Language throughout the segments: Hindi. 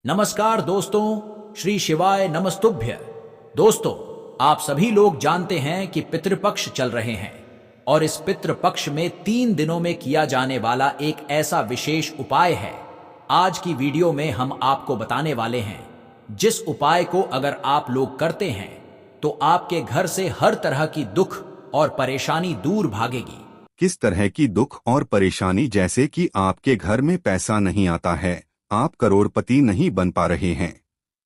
नमस्कार दोस्तों, श्री शिवाय नमस्तुभ्य। दोस्तों, आप सभी लोग जानते हैं कि पितृपक्ष चल रहे हैं और इस पितृपक्ष में 3 दिनों में किया जाने वाला एक ऐसा विशेष उपाय है। आज की वीडियो में हम आपको बताने वाले हैं जिस उपाय को अगर आप लोग करते हैं तो आपके घर से हर तरह की दुख और परेशानी दूर भागेगी। किस तरह की दुख और परेशानी? जैसे कि आपके घर में पैसा नहीं आता है, आप करोड़पति नहीं बन पा रहे हैं,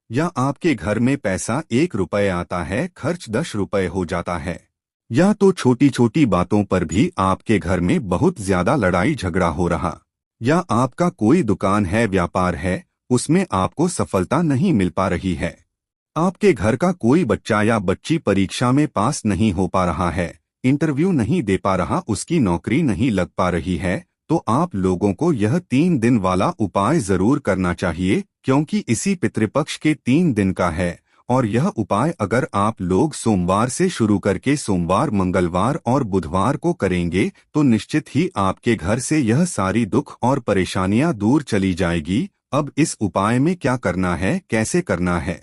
या आपके घर में पैसा 1 रुपये आता है, खर्च 10 रुपये हो जाता है, या तो छोटी छोटी बातों पर भी आपके घर में बहुत ज्यादा लड़ाई झगड़ा हो रहा, या आपका कोई दुकान है, व्यापार है, उसमें आपको सफलता नहीं मिल पा रही है, आपके घर का कोई बच्चा या बच्ची परीक्षा में पास नहीं हो पा रहा है, इंटरव्यू नहीं दे पा रहा, उसकी नौकरी नहीं लग पा रही है, तो आप लोगों को यह 3 दिन वाला उपाय जरूर करना चाहिए, क्योंकि इसी पितृपक्ष के 3 दिन का है। और यह उपाय अगर आप लोग सोमवार से शुरू करके सोमवार, मंगलवार और बुधवार को करेंगे तो निश्चित ही आपके घर से यह सारी दुख और परेशानियां दूर चली जाएगी। अब इस उपाय में क्या करना है, कैसे करना है,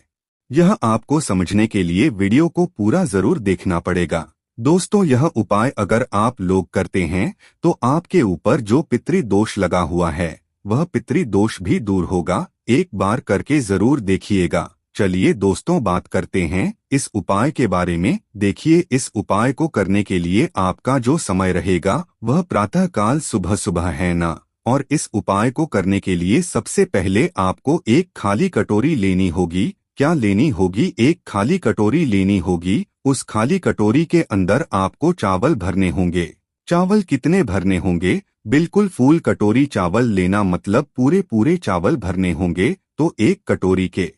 यह आपको समझने के लिए वीडियो को पूरा जरूर देखना पड़ेगा। दोस्तों, यह उपाय अगर आप लोग करते हैं तो आपके ऊपर जो पितृदोष लगा हुआ है वह पितृदोष भी दूर होगा। एक बार करके जरूर देखिएगा। चलिए दोस्तों, बात करते हैं इस उपाय के बारे में। देखिए, इस उपाय को करने के लिए आपका जो समय रहेगा वह प्रातः काल सुबह सुबह है ना। और इस उपाय को करने के लिए सबसे पहले आपको एक खाली कटोरी लेनी होगी। क्या लेनी होगी? एक खाली कटोरी लेनी होगी। उस खाली कटोरी के अंदर आपको चावल भरने होंगे। चावल कितने भरने होंगे? बिल्कुल फुल कटोरी चावल लेना, मतलब पूरे पूरे चावल भरने होंगे। तो एक कटोरी के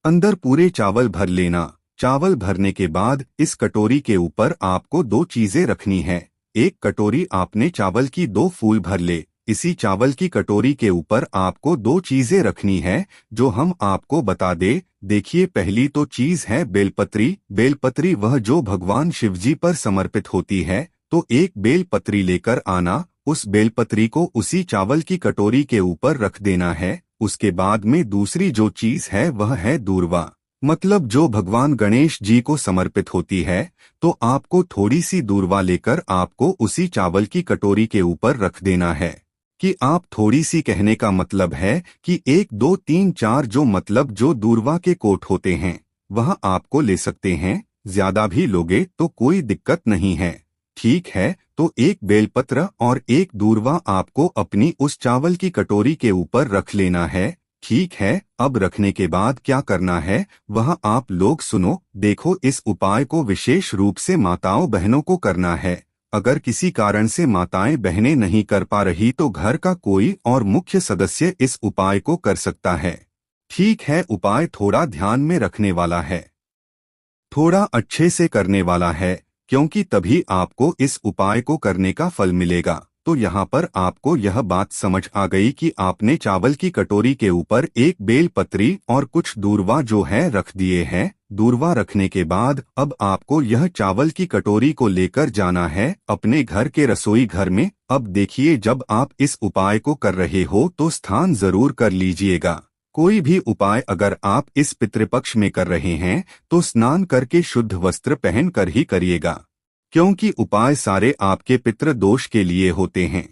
अंदर पूरे चावल भर लेना। चावल भरने के बाद इस कटोरी के ऊपर आपको 2 चीजें रखनी है। एक कटोरी आपने चावल की 2 फूल भर ले। इसी चावल की कटोरी के ऊपर आपको 2 चीजें रखनी है जो हम आपको बता दे। देखिए, पहली तो चीज है बेलपत्री। बेलपत्री वह जो भगवान शिवजी पर समर्पित होती है। तो एक बेलपत्री लेकर आना। उस बेलपत्री को उसी चावल की कटोरी के ऊपर रख देना है। उसके बाद में दूसरी जो चीज है वह है दूर्वा, मतलब जो भगवान गणेश जी को समर्पित होती है। तो आपको थोड़ी सी दूर्वा लेकर आपको उसी चावल की कटोरी के ऊपर रख देना है। कि आप थोड़ी सी कहने का मतलब है कि 1 2 3 4 जो मतलब जो दूर्वा के कोट होते हैं वह आपको ले सकते हैं। ज्यादा भी लोगे तो कोई दिक्कत नहीं है, ठीक है। तो एक बेलपत्र और एक दूर्वा आपको अपनी उस चावल की कटोरी के ऊपर रख लेना है, ठीक है। अब रखने के बाद क्या करना है वह आप लोग सुनो। देखो, इस उपाय को विशेष रूप से माताओं बहनों को करना है। अगर किसी कारण से माताएं बहनें नहीं कर पा रही तो घर का कोई और मुख्य सदस्य इस उपाय को कर सकता है, ठीक है। उपाय थोड़ा ध्यान में रखने वाला है, थोड़ा अच्छे से करने वाला है, क्योंकि तभी आपको इस उपाय को करने का फल मिलेगा। तो यहाँ पर आपको यह बात समझ आ गई कि आपने चावल की कटोरी के ऊपर एक बेलपत्री और कुछ दूर्वा जो है रख दिए हैं। दूर्वा रखने के बाद अब आपको यह चावल की कटोरी को लेकर जाना है अपने घर के रसोई घर में। अब देखिए, जब आप इस उपाय को कर रहे हो तो स्नान जरूर कर लीजिएगा। कोई भी उपाय अगर आप इस पितृपक्ष में कर रहे हैं तो स्नान करके शुद्ध वस्त्र पहन कर ही करिएगा, क्योंकि उपाय सारे आपके पितृ दोष के लिए होते हैं,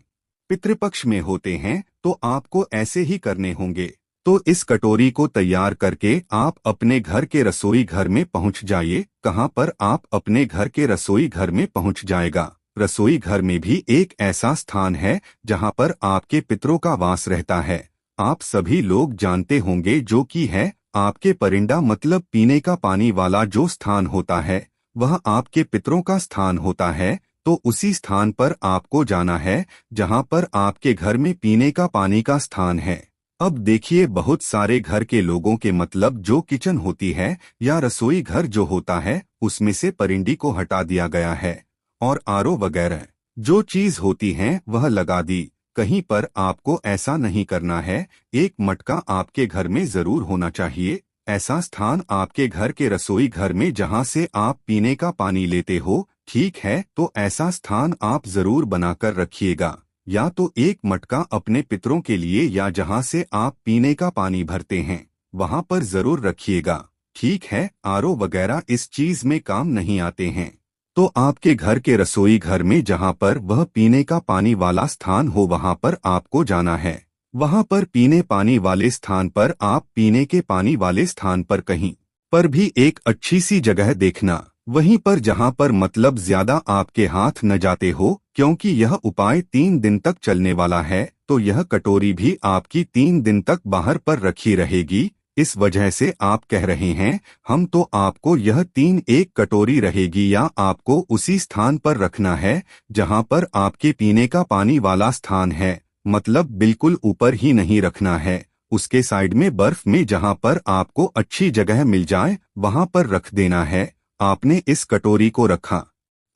पितृपक्ष में होते हैं, तो आपको ऐसे ही करने होंगे। तो इस कटोरी को तैयार करके आप अपने घर के रसोई घर में पहुंच जाइए। कहां पर? आप अपने घर के रसोई घर में पहुंच जाएगा। रसोई घर में भी एक ऐसा स्थान है जहां पर आपके पितरों का वास रहता है। आप सभी लोग जानते होंगे जो कि है आपके परिंदा, मतलब पीने का पानी वाला जो स्थान होता है वह आपके पितरों का स्थान होता है। तो उसी स्थान पर आपको जाना है जहां पर आपके घर में पीने का पानी का स्थान है। अब देखिए, बहुत सारे घर के लोगों के मतलब जो किचन होती है या रसोई घर जो होता है उसमें से परिंदी को हटा दिया गया है और आरओ वगैरह जो चीज होती हैं वह लगा दी। कहीं पर आपको ऐसा नहीं करना है। एक मटका आपके घर में जरूर होना चाहिए। ऐसा स्थान आपके घर के रसोई घर में जहां से आप पीने का पानी लेते हो, ठीक है। तो ऐसा स्थान आप जरूर बनाकर रखिएगा। या तो एक मटका अपने पितरों के लिए या जहां से आप पीने का पानी भरते हैं, वहां पर जरूर रखिएगा। ठीक है, आरओ वगैरह इस चीज में काम नहीं आते हैं। तो आपके घर के रसोई घर में जहां पर वह पीने का पानी वाला स्थान हो वहां पर आपको जाना है। वहां पर पीने पानी वाले स्थान पर आप पीने के पानी वाले स्थान पर कहीं पर भी एक अच्छी सी जगह देखना, वहीं पर जहां पर मतलब ज्यादा आपके हाथ न जाते हो, क्योंकि यह उपाय 3 दिन तक चलने वाला है। तो यह कटोरी भी आपकी 3 दिन तक बाहर पर रखी रहेगी। इस वजह से आप कह रहे हैं हम तो आपको यह 3 एक कटोरी रहेगी या आपको उसी स्थान पर रखना है जहां पर आपके पीने का पानी वाला स्थान है, मतलब बिल्कुल ऊपर ही नहीं रखना है। उसके साइड में बर्फ में जहां पर आपको अच्छी जगह मिल जाए वहां पर रख देना है। आपने इस कटोरी को रखा।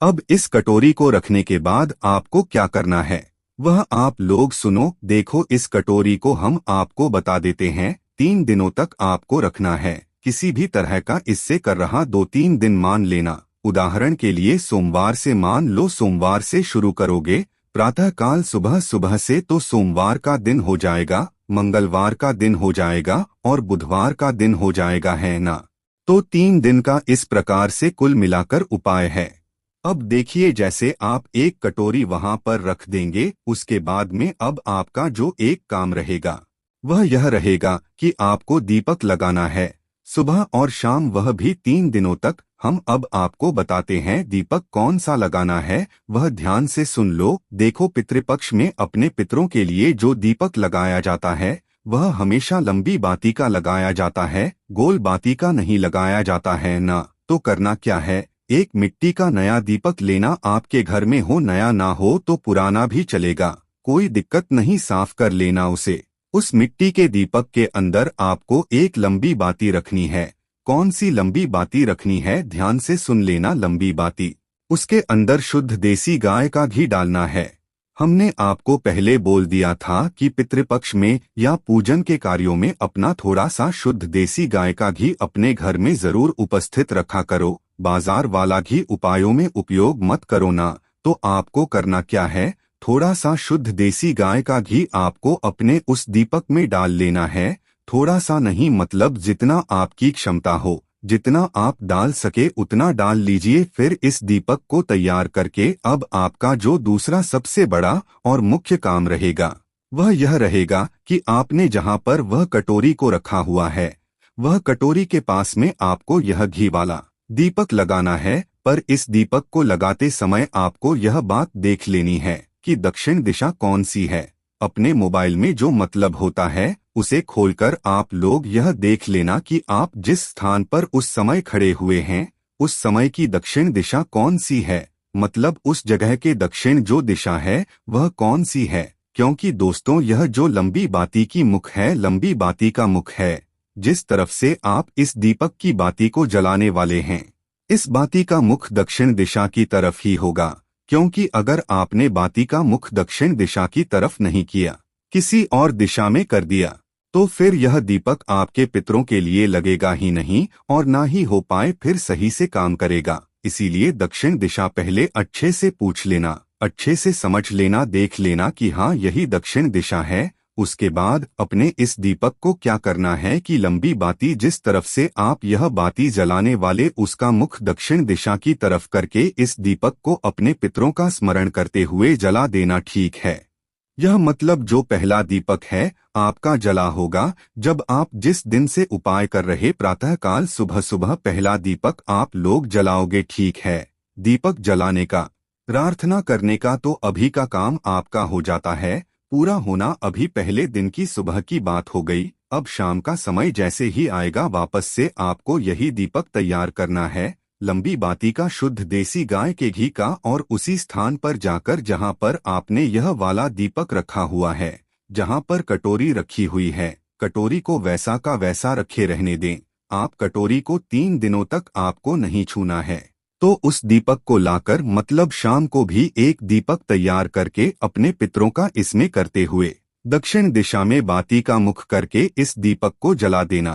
अब इस कटोरी को रखने के बाद आपको क्या करना है वह आप लोग सुनो। देखो, इस कटोरी को हम आपको बता देते हैं। 3 दिनों तक आपको रखना है। किसी भी तरह का इससे कर रहा 2-3 दिन मान लेना। उदाहरण के लिए सोमवार से मान लो, सोमवार से शुरू करोगे प्रातःकाल सुबह सुबह से तो सोमवार का दिन हो जाएगा, मंगलवार का दिन हो जाएगा और बुधवार का दिन हो जाएगा, है ना। तो 3 दिन का इस प्रकार से कुल मिलाकर उपाय है। अब देखिए, जैसे आप एक कटोरी वहां पर रख देंगे, उसके बाद में अब आपका जो एक काम रहेगा वह यह रहेगा कि आपको दीपक लगाना है सुबह और शाम, वह भी 3 दिनों तक। हम अब आपको बताते हैं दीपक कौन सा लगाना है, वह ध्यान से सुन लो। देखो, पितृपक्ष में अपने पितरों के लिए जो दीपक लगाया जाता है वह हमेशा लंबी बाती का लगाया जाता है, गोल बाती का नहीं लगाया जाता है ना। तो करना क्या है, एक मिट्टी का नया दीपक लेना। आपके घर में हो, नया ना हो तो पुराना भी चलेगा, कोई दिक्कत नहीं, साफ कर लेना उसे। उस मिट्टी के दीपक के अंदर आपको एक लंबी बाती रखनी है। कौन सी लंबी बाती रखनी है, ध्यान से सुन लेना। लंबी बाती, उसके अंदर शुद्ध देसी गाय का घी डालना है। हमने आपको पहले बोल दिया था कि पितृपक्ष में या पूजन के कार्यों में अपना थोड़ा सा शुद्ध देसी गाय का घी अपने घर में जरूर उपस्थित रखा करो। बाजार वाला घी उपायों में उपयोग मत करो ना। तो आपको करना क्या है, थोड़ा सा शुद्ध देसी गाय का घी आपको अपने उस दीपक में डाल लेना है। थोड़ा सा नहीं, मतलब जितना आपकी क्षमता हो, जितना आप डाल सके उतना डाल लीजिए। फिर इस दीपक को तैयार करके अब आपका जो दूसरा सबसे बड़ा और मुख्य काम रहेगा वह यह रहेगा कि आपने जहां पर वह कटोरी को रखा हुआ है वह कटोरी के पास में आपको यह घी वाला दीपक लगाना है। पर इस दीपक को लगाते समय आपको यह बात देख लेनी है कि दक्षिण दिशा कौन सी है। अपने मोबाइल में जो मतलब होता है उसे खोलकर आप लोग यह देख लेना कि आप जिस स्थान पर उस समय खड़े हुए हैं उस समय की दक्षिण दिशा कौन सी है, मतलब उस जगह के दक्षिण जो दिशा है वह कौन सी है। क्योंकि दोस्तों, यह जो लंबी बाती की मुख है, लंबी बाती का मुख है जिस तरफ से आप इस दीपक की बाती को जलाने वाले हैं, इस बाती का मुख दक्षिण दिशा की तरफ ही होगा। क्योंकि अगर आपने बाती का मुख दक्षिण दिशा की तरफ नहीं किया, किसी और दिशा में कर दिया, तो फिर यह दीपक आपके पितरों के लिए लगेगा ही नहीं और ना ही हो पाए फिर सही से काम करेगा। इसीलिए दक्षिण दिशा पहले अच्छे से पूछ लेना, अच्छे से समझ लेना, देख लेना कि हाँ यही दक्षिण दिशा है। उसके बाद अपने इस दीपक को क्या करना है कि लंबी बाती जिस तरफ से आप यह बाती जलाने वाले उसका मुख दक्षिण दिशा की तरफ करके इस दीपक को अपने पितरों का स्मरण करते हुए जला देना। ठीक है, यह मतलब जो पहला दीपक है आपका जला होगा जब आप जिस दिन से उपाय कर रहे प्रातःकाल सुबह सुबह पहला दीपक आप लोग जलाओगे। ठीक है, दीपक जलाने का, प्रार्थना करने का तो अभी का काम आपका हो जाता है, पूरा होना अभी पहले दिन की सुबह की बात हो गई। अब शाम का समय जैसे ही आएगा वापस से आपको यही दीपक तैयार करना है, लंबी बाती का शुद्ध देसी गाय के घी का, और उसी स्थान पर जाकर जहां पर आपने यह वाला दीपक रखा हुआ है, जहां पर कटोरी रखी हुई है, कटोरी को वैसा का वैसा रखे रहने दें। आप कटोरी को 3 दिनों तक आपको नहीं छूना है। तो उस दीपक को लाकर मतलब शाम को भी एक दीपक तैयार करके अपने पितरों का इसमें करते हुए दक्षिण दिशा में बाती का मुख करके इस दीपक को जला देना।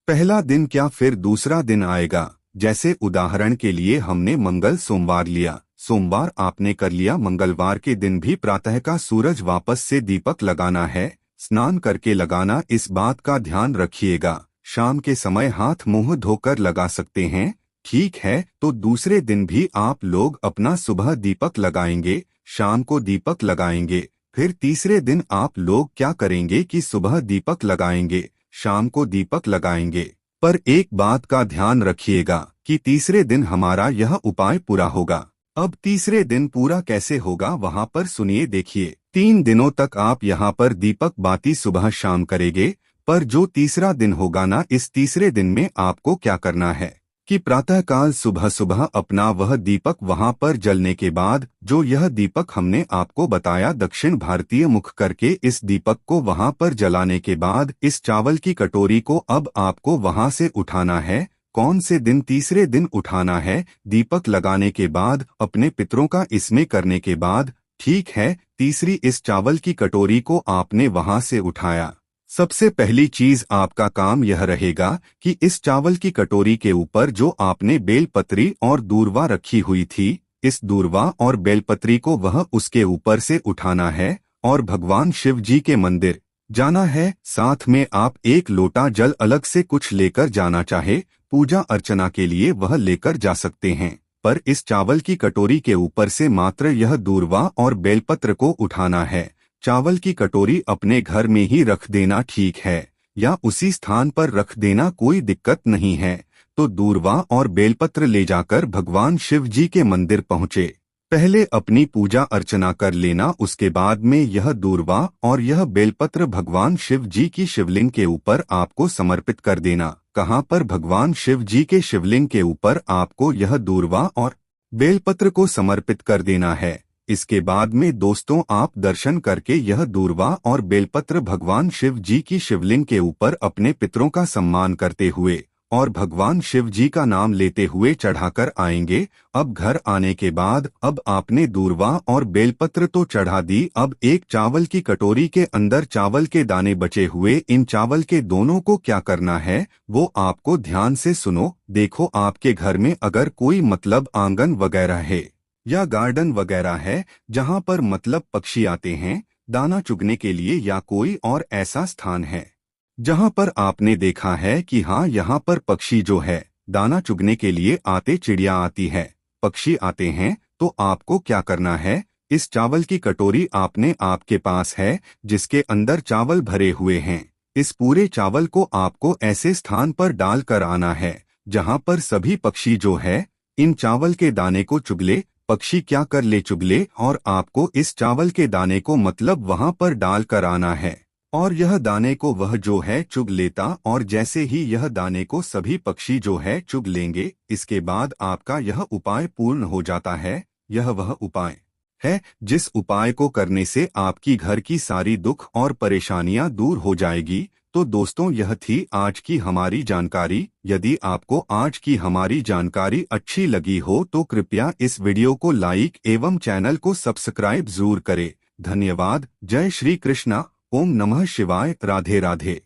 पहला दिन क्या, फिर दूसरा दिन आएगा। जैसे उदाहरण के लिए हमने मंगल सोमवार लिया, सोमवार आपने कर लिया, मंगलवार के दिन भी प्रातः का सूरज वापस से दीपक लगाना है, स्नान करके लगाना। इस बात का ध्यान रखिएगा, शाम के समय हाथ मुंह धोकर लगा सकते हैं। ठीक है, तो दूसरे दिन भी आप लोग अपना सुबह दीपक लगाएंगे, शाम को दीपक लगाएंगे। फिर तीसरे दिन आप लोग क्या करेंगे कि सुबह दीपक लगाएंगे, शाम को दीपक लगाएंगे। पर एक बात का ध्यान रखिएगा कि तीसरे दिन हमारा यह उपाय पूरा होगा। अब तीसरे दिन पूरा कैसे होगा वहां पर सुनिए देखिए। 3 दिनों तक आप यहाँ पर दीपक बाती सुबह शाम करेंगे, पर जो तीसरा दिन होगा ना, इस तीसरे दिन में आपको क्या करना है कि प्रातःकाल सुबह सुबह अपना वह दीपक वहां पर जलने के बाद, जो यह दीपक हमने आपको बताया दक्षिण भारतीय मुख करके, इस दीपक को वहां पर जलाने के बाद इस चावल की कटोरी को अब आपको वहां से उठाना है। कौन से दिन? तीसरे दिन उठाना है। दीपक लगाने के बाद, अपने पितरों का इसमें करने के बाद, ठीक है, तीसरी इस चावल की कटोरी को आपने वहां से उठाया। सबसे पहली चीज आपका काम यह रहेगा कि इस चावल की कटोरी के ऊपर जो आपने बेलपत्री और दूर्वा रखी हुई थी, इस दूर्वा और बेलपत्री को वह उसके ऊपर से उठाना है और भगवान शिव जी के मंदिर जाना है। साथ में आप 1 लोटा जल अलग से कुछ लेकर जाना चाहे पूजा अर्चना के लिए वह लेकर जा सकते हैं, पर इस चावल की कटोरी के ऊपर से मात्र यह दूर्वा और बेलपत्र को उठाना है। चावल की कटोरी अपने घर में ही रख देना, ठीक है, या उसी स्थान पर रख देना, कोई दिक्कत नहीं है। तो दूर्वा और बेलपत्र ले जाकर भगवान शिव जी के मंदिर पहुँचे। पहले अपनी पूजा अर्चना कर लेना, उसके बाद में यह दूर्वा और यह बेलपत्र भगवान शिव जी की शिवलिंग के ऊपर आपको समर्पित कर देना। कहाँ पर? भगवान शिव जी के शिवलिंग के ऊपर आपको यह दूर्वा और बेलपत्र को समर्पित कर देना है। इसके बाद में दोस्तों आप दर्शन करके यह दूर्वा और बेलपत्र भगवान शिव जी की शिवलिंग के ऊपर अपने पितरों का सम्मान करते हुए और भगवान शिव जी का नाम लेते हुए चढ़ाकर आएंगे। अब घर आने के बाद अब आपने दूर्वा और बेलपत्र तो चढ़ा दी, अब एक चावल की कटोरी के अंदर चावल के दाने बचे हुए, इन चावल के दोनों को क्या करना है वो आपको ध्यान से सुनो। देखो, आपके घर में अगर कोई मतलब आंगन वगैरह है या गार्डन वगैरह है जहाँ पर मतलब पक्षी आते हैं दाना चुगने के लिए, या कोई और ऐसा स्थान है जहां पर आपने देखा है कि हाँ यहाँ पर पक्षी जो है दाना चुगने के लिए आते, चिड़िया आती है, पक्षी आते हैं, तो आपको क्या करना है, इस चावल की कटोरी आपने आपके पास है जिसके अंदर चावल भरे हुए हैं, इस पूरे चावल को आपको ऐसे स्थान पर डाल कर आना है जहां पर सभी पक्षी जो है इन चावल के दाने को चुगले। पक्षी क्या कर ले? चुगले, और आपको इस चावल के दाने को मतलब वहां पर डाल कर आना है और यह दाने को वह जो है चुग लेता, और जैसे ही यह दाने को सभी पक्षी जो है चुग लेंगे, इसके बाद आपका यह उपाय पूर्ण हो जाता है। यह वह उपाय है जिस उपाय को करने से आपकी घर की सारी दुख और परेशानियां दूर हो जाएगी। तो दोस्तों यह थी आज की हमारी जानकारी। यदि आपको आज की हमारी जानकारी अच्छी लगी हो तो कृपया इस वीडियो को लाइक एवं चैनल को सब्सक्राइब जरूर करें। धन्यवाद। जय श्री कृष्णा। ओम नमः शिवाय। राधे राधे।